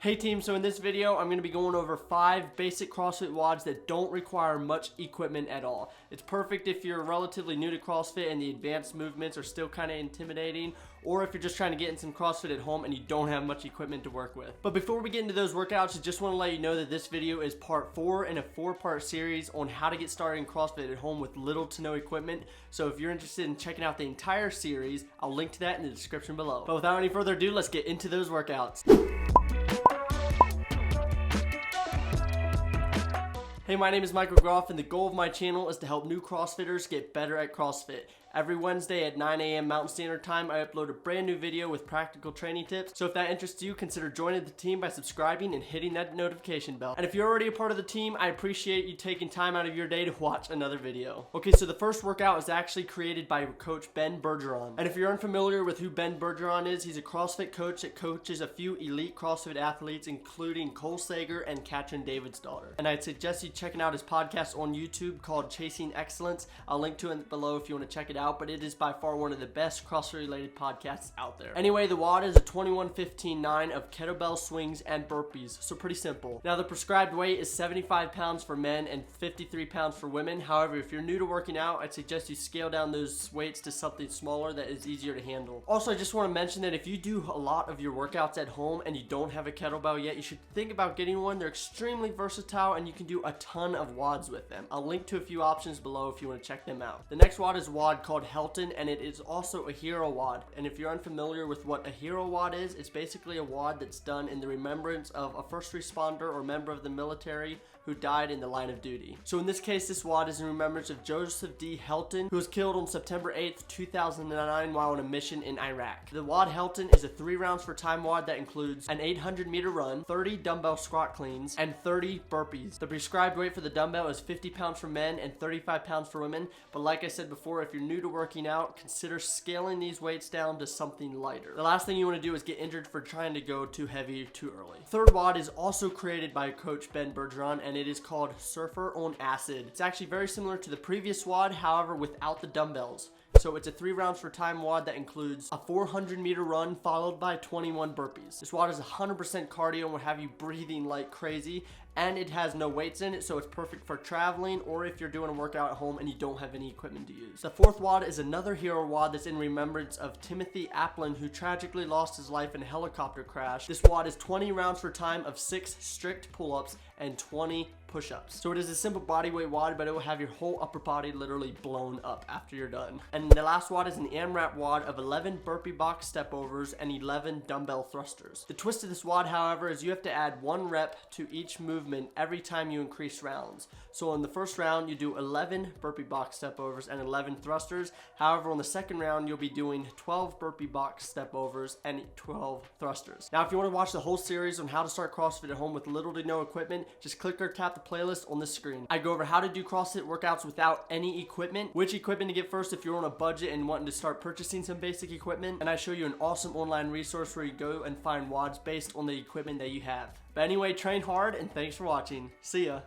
Hey team, so in this video, I'm going to be going over 5 basic CrossFit WODs that don't require much equipment at all. It's perfect if you're relatively new to CrossFit and the advanced movements are still kind of intimidating, or if you're just trying to get in some CrossFit at home and you don't have much equipment to work with. But before we get into those workouts, I just want to let you know that this video is part 4 in a 4-part series on how to get started in CrossFit at home with little to no equipment. So if you're interested in checking out the entire series, I'll link to that in the description below. But without any further ado, let's get into those workouts. Hey, my name is Michael Groff, and the goal of my channel is to help new CrossFitters get better at CrossFit. Every Wednesday at 9 a.m. Mountain Standard Time, I upload a brand new video with practical training tips. So if that interests you, consider joining the team by subscribing and hitting that notification bell. And if you're already a part of the team, I appreciate you taking time out of your day to watch another video. Okay, so the first workout is actually created by Coach Bergeron. And if you're unfamiliar with who Bergeron is, he's a CrossFit coach that coaches a few elite CrossFit athletes, including Cole Sager and Katrin David's daughter. And I'd suggest you checking out his podcast on YouTube called Chasing Excellence. I'll link to it below if you want to check it out, but it is by far one of the best CrossFit related podcasts out there. Anyway, the WOD is a 21-15-9 of kettlebell swings and burpees, so pretty simple. Now the prescribed weight is 75 pounds for men and 53 pounds for women. However, if you're new to working out, I'd suggest you scale down those weights to something smaller that is easier to handle. Also, I just want to mention that if you do a lot of your workouts at home and you don't have a kettlebell yet, you should think about getting one. They're extremely versatile and you can do a ton of WODs with them. I'll link to a few options below if you want to check them out. The next WOD is a WOD called Helton, and it is also a hero WOD. And if you're unfamiliar with what a hero WOD is, it's basically a WOD that's done in the remembrance of a first responder or member of the military who died in the line of duty. So in this case, this WOD is in remembrance of Joseph D. Helton, who was killed on September 8th, 2009 while on a mission in Iraq. The WOD Helton is a 3 rounds for time WOD that includes an 800-meter run, 30 dumbbell squat cleans, and 30 burpees. The prescribed weight for the dumbbell is 50 pounds for men and 35 pounds for women, but like I said before, if you're new to working out, consider scaling these weights down to something lighter. The last thing you want to do is get injured for trying to go too heavy too early. Third WOD is also created by Coach Bergeron, and it is called Surfer on Acid. It's actually very similar to the previous WOD, however without the dumbbells. So it's a 3 rounds for time WOD that includes a 400-meter run followed by 21 burpees. This WOD is 100% cardio and will have you breathing like crazy, and it has no weights in it, so it's perfect for traveling or if you're doing a workout at home and you don't have any equipment to use. The fourth WOD is another hero WOD that's in remembrance of Timothy Applin, who tragically lost his life in a helicopter crash. This WOD is 20 rounds for time of 6 strict pull-ups and 20 push-ups. So it is a simple bodyweight WOD, but it will have your whole upper body literally blown up after you're done. And the last WOD is an AMRAP WOD of 11 burpee box step overs and 11 dumbbell thrusters. The twist of this WOD, however, is you have to add 1 rep to each movement every time you increase rounds. So in the first round, you do 11 burpee box step overs and 11 thrusters. However, on the second round, you'll be doing 12 burpee box step overs and 12 thrusters. Now, if you want to watch the whole series on how to start CrossFit at home with little to no equipment, just click or tap the playlist on the screen. I go over how to do CrossFit workouts without any equipment, which equipment to get first if you're on a budget and wanting to start purchasing some basic equipment, and I show you an awesome online resource where you go and find WODs based on the equipment that you have. But anyway, train hard and thanks for watching. See ya.